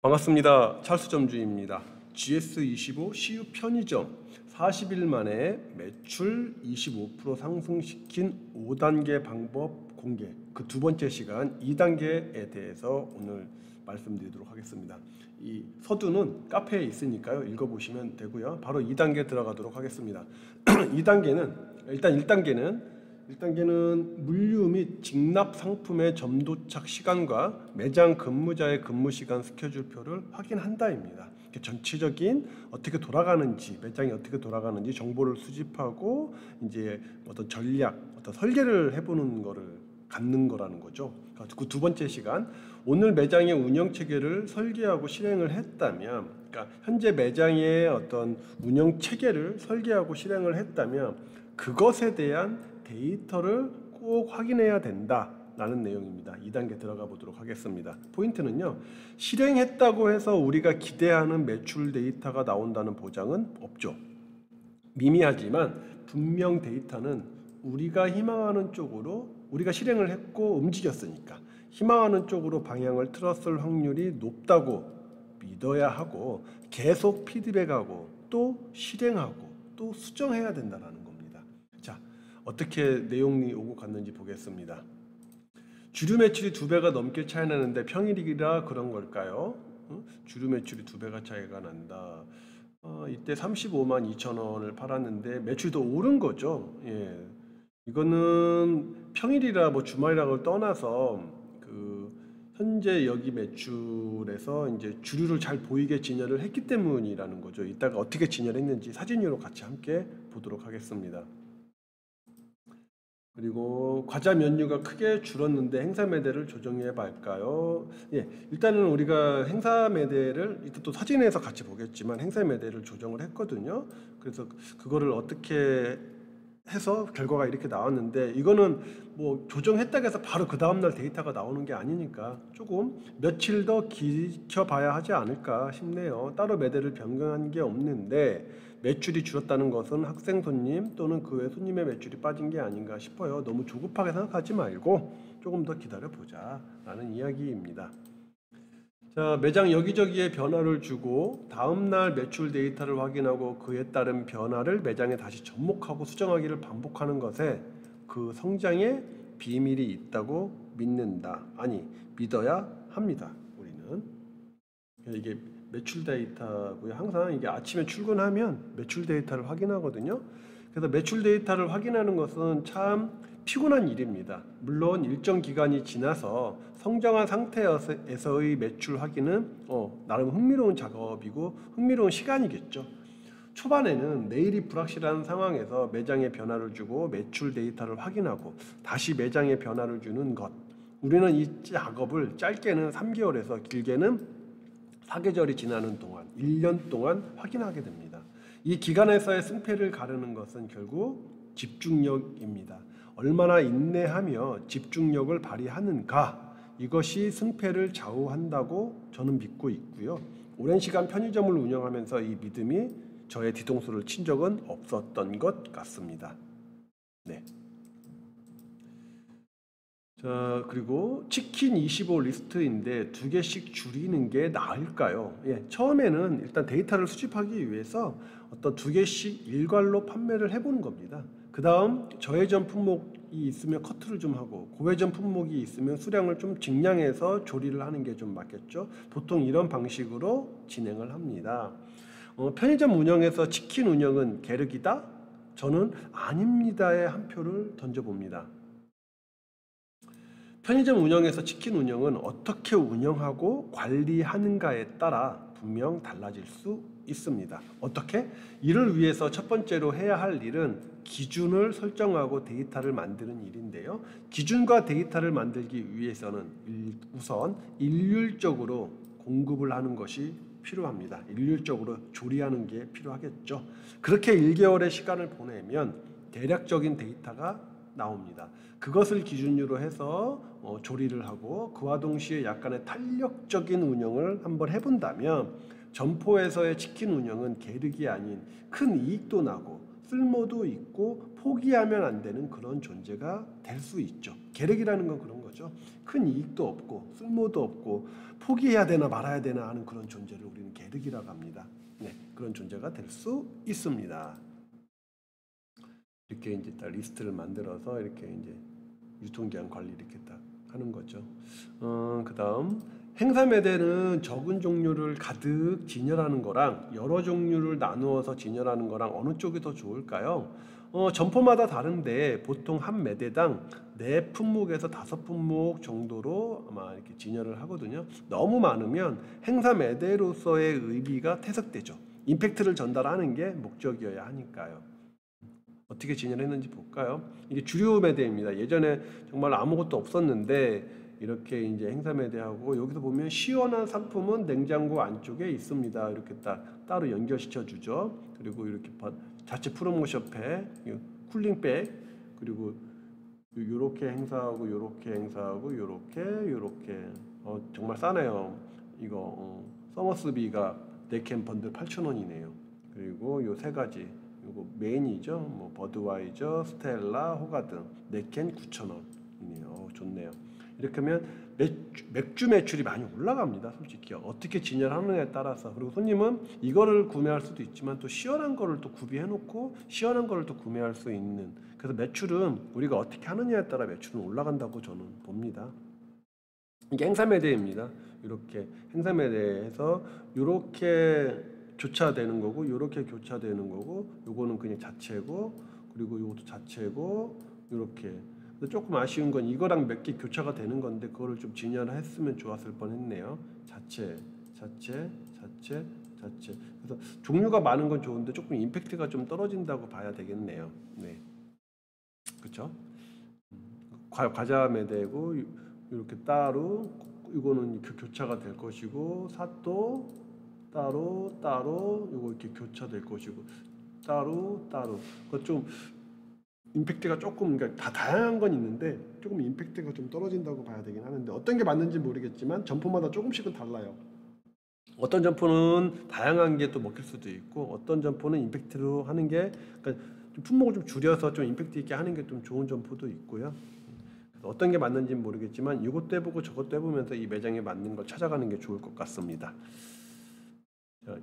반갑습니다. 찰스점주입니다. GS25 CU 편의점 40일 만에 매출 25% 상승시킨 5단계 방법 공개, 그 두 번째 시간 2단계에 대해서 오늘 말씀드리도록 하겠습니다. 이 서두는 카페에 있으니까요, 읽어보시면 되고요. 바로 2단계 들어가도록 하겠습니다. 2단계는 일단 1단계는 물류 및 직납 상품의 점도착 시간과 매장 근무자의 근무 시간 스케줄표를 확인한다입니다. 전체적인 어떻게 돌아가는지, 매장이 어떻게 돌아가는지 정보를 수집하고 이제 어떤 전략, 어떤 설계를 해보는 거를 갖는 거라는 거죠. 그 두 번째 시간, 오늘 매장의 운영 체계를 설계하고 실행을 했다면, 그러니까 현재 매장의 어떤 운영 체계를 설계하고 실행을 했다면 그것에 대한 데이터를 꼭 확인해야 된다라는 내용입니다. 2단계 들어가 보도록 하겠습니다. 포인트는요, 실행했다고 해서 우리가 기대하는 매출 데이터가 나온다는 보장은 없죠. 미미하지만 분명 데이터는 우리가 희망하는 쪽으로, 우리가 실행을 했고 움직였으니까 희망하는 쪽으로 방향을 틀었을 확률이 높다고 믿어야 하고, 계속 피드백하고 또 실행하고 또 수정해야 된다는 겁니다. 자, 어떻게 내용이 오고 갔는지 보겠습니다. 주류 매출이 2배가 넘게 차이 나는데 평일이라 그런 걸까요? 주류 매출이 2배가 차이가 난다. 이때 35만 2천 원을 팔았는데 매출이 더 오른 거죠. 예. 이거는 평일이라 뭐 주말이라고 떠나서 현재 여기 매출에서 이제 주류를 잘 보이게 진열을 했기 때문이라는 거죠. 이따가 어떻게 진열했는지 사진으로 같이 함께 보도록 하겠습니다. 그리고 과자 메뉴가 크게 줄었는데 행사 매대를 조정해 볼까요? 예, 일단은 우리가 행사 매대를 이따 또 사진에서 같이 보겠지만 행사 매대를 조정을 했거든요. 그래서 그거를 어떻게 해서 결과가 이렇게 나왔는데, 이거는 뭐 조정했다고 해서 바로 그 다음날 데이터가 나오는 게 아니니까 조금 며칠 더 지켜봐야 하지 않을까 싶네요. 따로 매대를 변경한 게 없는데 매출이 줄었다는 것은 학생 손님 또는 그 외 손님의 매출이 빠진 게 아닌가 싶어요. 너무 조급하게 생각하지 말고 조금 더 기다려보자 라는 이야기입니다. 자, 매장 여기저기에 변화를 주고 다음날 매출 데이터를 확인하고 그에 따른 변화를 매장에 다시 접목하고 수정하기를 반복하는 것에 그 성장에 비밀이 있다고 믿는다. 아니, 믿어야 합니다. 우리는 이게 매출 데이터고요. 항상 이게 아침에 출근하면 매출 데이터를 확인하거든요. 그래서 매출 데이터를 확인하는 것은 참 피곤한 일입니다. 물론 일정 기간이 지나서 성장한 상태에서의 매출 확인은 나름 흥미로운 작업이고 흥미로운 시간이겠죠. 초반에는 내일이 불확실한 상황에서 매장에 변화를 주고 매출 데이터를 확인하고 다시 매장에 변화를 주는 것, 우리는 이 작업을 짧게는 3개월에서 길게는 4계절이 지나는 동안, 1년 동안 확인하게 됩니다. 이 기간에서의 승패를 가르는 것은 결국 집중력입니다. 얼마나 인내하며 집중력을 발휘하는가, 이것이 승패를 좌우한다고 저는 믿고 있고요. 오랜 시간 편의점을 운영하면서 이 믿음이 저의 뒤통수를 친 적은 없었던 것 같습니다. 네. 자, 그리고 치킨 25 리스트인데 2개씩 줄이는 게 나을까요? 예, 처음에는 일단 데이터를 수집하기 위해서 어떤 2개씩 일괄로 판매를 해보는 겁니다. 그 다음 저해전 품목이 있으면 커트를 좀 하고 고해전 품목이 있으면 수량을 좀 증량해서 조리를 하는 게 좀 맞겠죠. 보통 이런 방식으로 진행을 합니다. 편의점 운영에서 치킨 운영은 계륵이다? 저는 아닙니다에 한 표를 던져봅니다. 편의점 운영에서 치킨 운영은 어떻게 운영하고 관리하는가에 따라 분명 달라질 수 있습니다. 어떻게? 이를 위해서 첫 번째로 해야 할 일은 기준을 설정하고 데이터를 만드는 일인데요. 기준과 데이터를 만들기 위해서는 우선 일률적으로 공급을 하는 것이 필요합니다. 일률적으로 조리하는 게 필요하겠죠. 그렇게 1개월의 시간을 보내면 대략적인 데이터가 나옵니다. 그것을 기준으로 해서 조리를 하고 그와 동시에 약간의 탄력적인 운영을 한번 해본다면 점포에서의 치킨 운영은 계륵이 아닌 큰 이익도 나고 쓸모도 있고 포기하면 안 되는 그런 존재가 될 수 있죠. 계륵이라는 건 그런 거죠. 거죠. 큰 이익도 없고 쓸모도 없고 포기해야 되나 말아야 되나 하는 그런 존재를 우리는 계륵이라고 합니다. 네, 그런 존재가 될 수 있습니다. 이렇게 이제 딱 리스트를 만들어서 이렇게 이제 유통기한 관리 이렇게 딱 하는 거죠. 그다음 행사매대는 적은 종류를 가득 진열하는 거랑 여러 종류를 나누어서 진열하는 거랑 어느 쪽이 더 좋을까요? 점포마다 다른데 보통 한 매대당 4품목에서 5품목 정도로 아마 이렇게 진열을 하거든요. 너무 많으면 행사매대로서의 의미가 퇴색되죠. 임팩트를 전달하는 게 목적이어야 하니까요. 어떻게 진열했는지 볼까요? 이게 주류 매대입니다. 예전에 정말 아무것도 없었는데 이렇게 이제 행사 매대하고 여기서 보면 시원한 상품은 냉장고 안쪽에 있습니다. 이렇게 딱 따로 연결시켜 주죠. 그리고 이렇게 자체 프로모션팩, 쿨링백, 그리고 요렇게 행사하고 요렇게 행사하고 요렇게 정말 싸네요. 이거 서머스비가 4캔 번들 8,000원이네요. 그리고 요 세 가지 요거 메인이죠. 뭐 버드와이저, 스텔라, 호가든 4캔 9,000원이네요. 좋네요. 이렇게 하면 맥주 매출이 많이 올라갑니다. 솔직히 어떻게 진열하느냐에 따라서. 그리고 손님은 이거를 구매할 수도 있지만 또 시원한 거를 또 구비해 놓고 시원한 거를 또 구매할 수 있는. 그래서 매출은 우리가 어떻게 하느냐에 따라 매출은 올라간다고 저는 봅니다. 이게 행사매대입니다. 이렇게 행사매대에서 이렇게 교차되는 거고 이렇게 교차되는 거고 요거는 그냥 자체고 그리고 요것도 자체고 이렇게. 조금 아쉬운 건 이거랑 몇 개 교차가 되는 건데 그거를 좀 진열했으면 좋았을 뻔했네요. 자체. 그래서 종류가 많은 건 좋은데 조금 임팩트가 좀 떨어진다고 봐야 되겠네요. 네, 그렇죠? 과자 매대고 이렇게 따로 이거는 교차가 될 것이고 사또 따로 이거 이렇게 교차될 것이고 따로 좀 임팩트가 조금 그러니까 다 다양한 건 있는데 조금 임팩트가 좀 떨어진다고 봐야 되긴 하는데 어떤 게 맞는지 모르겠지만 점포마다 조금씩은 달라요. 어떤 점포는 다양한 게 또 먹힐 수도 있고 어떤 점포는 임팩트로 하는 게 그러니까 좀 품목을 좀 줄여서 좀 임팩트 있게 하는 게 좀 좋은 점포도 있고요. 어떤 게 맞는지는 모르겠지만 이것도 해보고 저것도 해보면서 이 매장에 맞는 걸 찾아가는 게 좋을 것 같습니다. 자,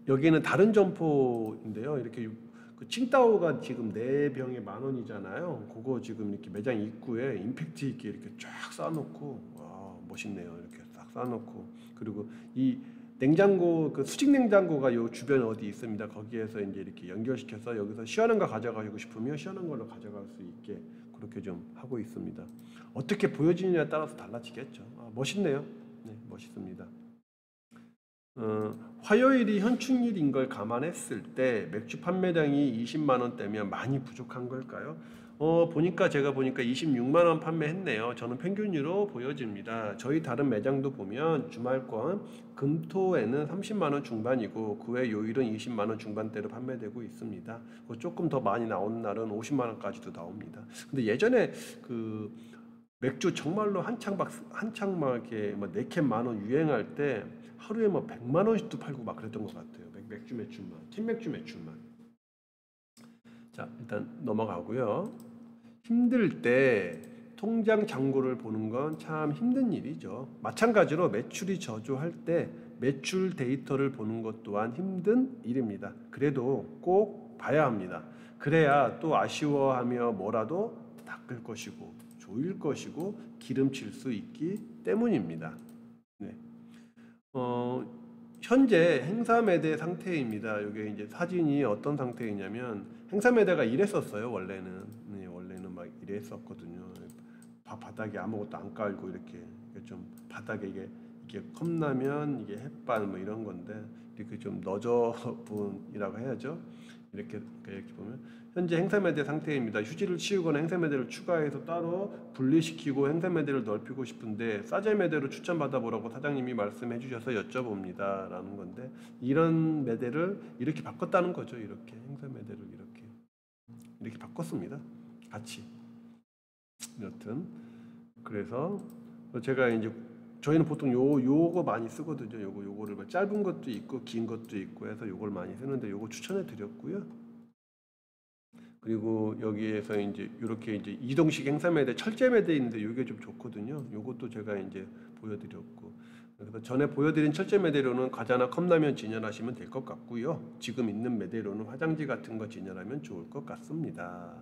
여기는 다른 점포인데요. 이렇게 그 칭따오가 지금 4병에 10,000원이잖아요. 그거 지금 이렇게 매장 입구에 임팩트 있게 이렇게 쫙 쌓아놓고 와 멋있네요. 이렇게 싹 쌓아놓고 그리고 이 냉장고 그 수직 냉장고가 요 주변에 어디 있습니다. 거기에서 이제 이렇게 연결시켜서 여기서 시원한 거 가져가고 싶으면 시원한 걸로 가져갈 수 있게 그렇게 좀 하고 있습니다. 어떻게 보여지느냐에 따라서 달라지겠죠. 멋있네요. 네, 멋있습니다. 화요일이 현충일인 걸 감안했을 때 맥주 판매량이 20만 원대면 많이 부족한 걸까요? 보니까 제가 보니까 26만 원 판매했네요. 저는 평균으로 보여집니다. 저희 다른 매장도 보면 주말권 금토에는 30만 원 중반이고 그 외 요일은 20만 원 중반대로 판매되고 있습니다. 조금 더 많이 나오는 날은 50만 원까지도 나옵니다. 근데 예전에 그 맥주 정말로 한창 막 이렇게 뭐 4캔 10,000원 유행할 때 하루에 뭐 100만 원씩도 팔고 막 그랬던 것 같아요. 맥주 매출만, 팀맥주 매출만. 자, 일단 넘어가고요. 힘들 때 통장 잔고를 보는 건 참 힘든 일이죠. 마찬가지로 매출이 저조할 때 매출 데이터를 보는 것 또한 힘든 일입니다. 그래도 꼭 봐야 합니다. 그래야 또 아쉬워하며 뭐라도 닦을 것이고 조일 것이고 기름칠 수 있기 때문입니다. 네. 현재 행사 매대 상태입니다. 이게 이제 사진이 어떤 상태이냐면 행사 매대가 이랬었어요. 원래는 네, 원래는 막 이랬었거든요. 바닥에 아무것도 안 깔고 이렇게 좀 바닥에 이게 컵라면 이게 햇반 뭐 이런 건데 이렇게 좀 너저분이라고 해야죠. 이렇게 보면 현재 행사 매대 상태입니다. 휴지를 치우거나 행사 매대를 추가해서 따로 분리시키고 행사 매대를 넓히고 싶은데 싸제 매대로 추천받아 보라고 사장님이 말씀해 주셔서 여쭤봅니다 라는 건데 이런 매대를 이렇게 바꿨다는 거죠. 이렇게 행사 매대를 이렇게 바꿨습니다. 같이. 여튼 그래서 제가 이제 저희는 보통 요거 많이 쓰거든요. 요거를 짧은 것도 있고 긴 것도 있고 해서 요걸 많이 쓰는데 요거 추천해 드렸고요. 그리고 여기에서 이제 이렇게 이제 이동식 행사 매대, 철제 매대 있는데 이게 좀 좋거든요. 요것도 제가 이제 보여드렸고, 그래서 전에 보여드린 철제 매대로는 과자나 컵라면 진열하시면 될 것 같고요. 지금 있는 매대로는 화장지 같은 거 진열하면 좋을 것 같습니다.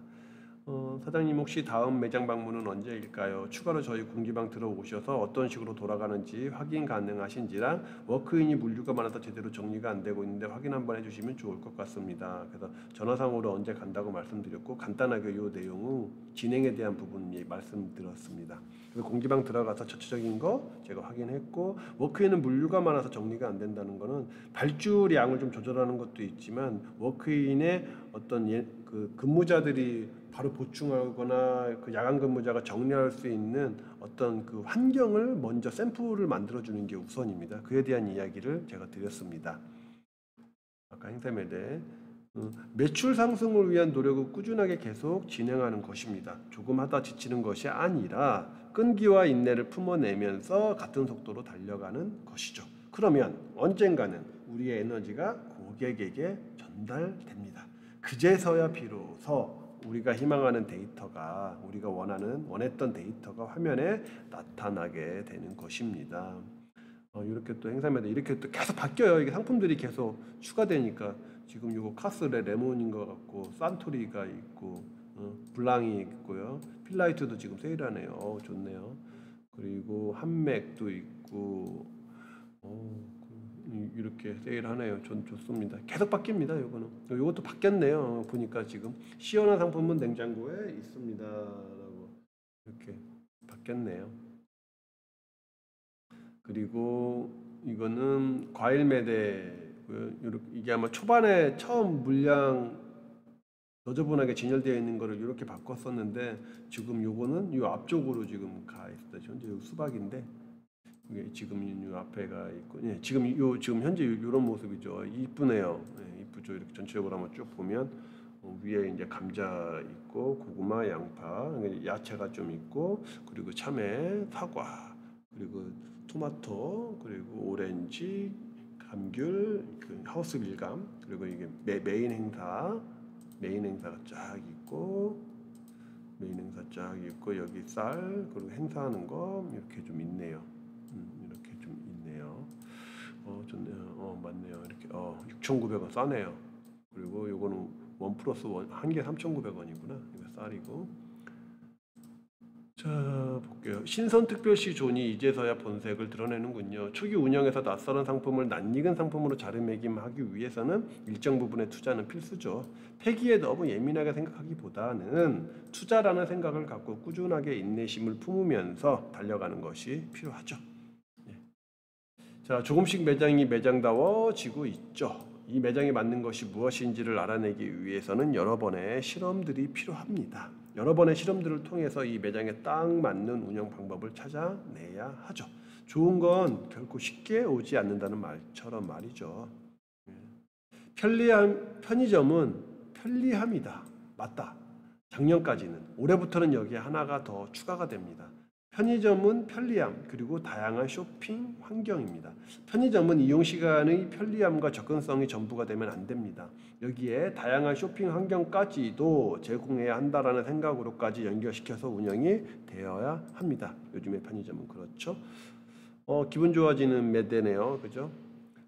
사장님 혹시 다음 매장 방문은 언제일까요? 추가로 저희 공지방 들어오셔서 어떤 식으로 돌아가는지 확인 가능하신지랑 워크인이 물류가 많아서 제대로 정리가 안 되고 있는데 확인 한번 해주시면 좋을 것 같습니다. 그래서 전화상으로 언제 간다고 말씀드렸고 간단하게 이 내용은 진행에 대한 부분 말씀드렸습니다. 그래서 공지방 들어가서 전체적인 거 제가 확인했고 워크인은 물류가 많아서 정리가 안 된다는 거는 발주량을 좀 조절하는 것도 있지만 워크인의 어떤 그 근무자들이 바로 보충하거나 그 야간 근무자가 정리할 수 있는 어떤 그 환경을 먼저 샘플을 만들어 주는 게 우선입니다. 그에 대한 이야기를 제가 드렸습니다. 아까 행사매대 매출 상승을 위한 노력을 꾸준하게 계속 진행하는 것입니다. 조금 하다 지치는 것이 아니라 끈기와 인내를 품어내면서 같은 속도로 달려가는 것이죠. 그러면 언젠가는 우리의 에너지가 고객에게 전달됩니다. 그제서야 비로소 우리가 희망하는 데이터가 우리가 원했던 데이터가 화면에 나타나게 되는 것입니다. 이렇게 또 행사마다 이렇게 또 계속 바뀌어요. 이게 상품들이 계속 추가되니까 지금 이거 카스레 레몬인 것 같고 산토리가 있고 블랑이 있고요. 필라이트도 지금 세일하네요. 좋네요. 그리고 한맥도 있고 이렇게 세일하네요. 좋습니다. 계속 바뀝니다. 요것도 바뀌었네요. 보니까 지금 시원한 상품은 냉장고에 있습니다라고 이렇게 바뀌었네요. 그리고 이거는 과일 매대고요. 이게 아마 초반에 처음 물량 너저분하게 진열되어 있는 거를 이렇게 바꿨었는데 지금 요거는 요 앞쪽으로 지금 가 있어요. 현재 수박인데 이게 지금 이 앞에가 있고, 예, 지금 현재 이런 모습이죠. 이쁘네요. 예, 이쁘죠. 이렇게 전체적으로 한번 쭉 보면 위에 이제 감자 있고 고구마, 양파, 야채가 좀 있고 그리고 참외, 사과, 그리고 토마토, 그리고 오렌지, 감귤, 그 하우스 밀감, 그리고 이게 메인 행사가 쫙 있고. 여기 쌀 그리고 행사하는 거 이렇게 좀 있네요. 이렇게 좀 있네요. 좋네요. 맞네요. 이렇게 6,900원 싸네요. 그리고 요거는 1+1 한 개 3,900원이구나. 이거 쌀이고. 자, 볼게요. 신선특별시 존이 이제서야 본색을 드러내는군요. 초기 운영에서 낯설은 상품을 낯익은 상품으로 자리매김하기 위해서는 일정 부분의 투자는 필수죠. 폐기에 너무 예민하게 생각하기보다는 투자라는 생각을 갖고 꾸준하게 인내심을 품으면서 달려가는 것이 필요하죠. 자, 조금씩 매장이 매장다워지고 있죠. 이 매장에 맞는 것이 무엇인지를 알아내기 위해서는 여러 번의 실험들이 필요합니다. 여러 번의 실험들을 통해서 이 매장에 딱 맞는 운영 방법을 찾아내야 하죠. 좋은 건 결코 쉽게 오지 않는다는 말처럼 말이죠. 편의점은 편리함이다. 맞다. 작년까지는. 올해부터는 여기에 하나가 더 추가가 됩니다. 편의점은 편리함 그리고 다양한 쇼핑 환경입니다. 편의점은 이용시간의 편리함과 접근성이 전부가 되면 안 됩니다. 여기에 다양한 쇼핑 환경까지도 제공해야 한다라는 생각으로까지 연결시켜서 운영이 되어야 합니다. 요즘의 편의점은 그렇죠. 기분 좋아지는 매대네요. 그죠?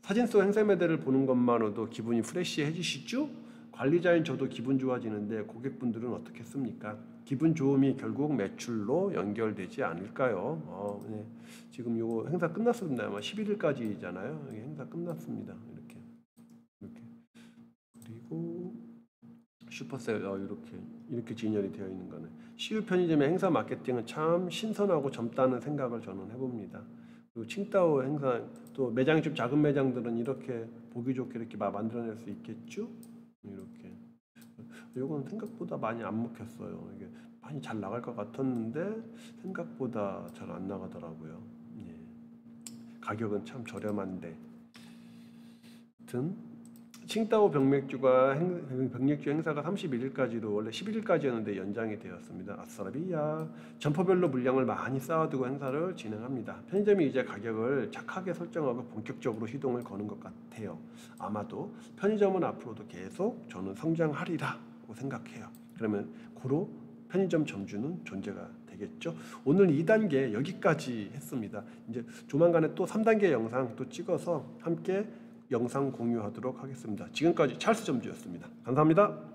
사진 속 행사 매대를 보는 것만으로도 기분이 프레시해지시죠? 관리자인 저도 기분 좋아지는데 고객분들은 어떻겠습니까? 기분 좋음이 결국 매출로 연결되지 않을까요? 네. 지금 요거 행사 끝났습니다. 아마 11일까지잖아요. 행사 끝났습니다. 이렇게. 그리고 슈퍼셀 이렇게 진열이 되어 있는 거는 CU 편의점의 행사 마케팅은 참 신선하고 젊다는 생각을 저는 해봅니다. 그리고 칭따오 행사 또 매장이 좀 작은 매장들은 이렇게 보기 좋게 이렇게 만들어낼 수 있겠죠? 이렇게. 이건 생각보다 많이 안 먹혔어요. 이게 많이 잘 나갈 것 같았는데 생각보다 잘 안 나가더라고요. 예. 가격은 참 저렴한데. 하여튼 칭따오 병맥주 행사가 31일까지로 원래 11일까지였는데 연장이 되었습니다. 아싸라비야. 점포별로 물량을 많이 쌓아두고 행사를 진행합니다. 편의점이 이제 가격을 착하게 설정하고 본격적으로 시동을 거는 것 같아요. 아마도 편의점은 앞으로도 계속 저는 성장하리라고 생각해요. 그러면 고로 편의점 점주는 존재가 되겠죠. 오늘 2단계 여기까지 했습니다. 이제 조만간에 또 3단계 영상 또 찍어서 함께 영상 공유하도록 하겠습니다. 지금까지 찰스 점주였습니다. 감사합니다.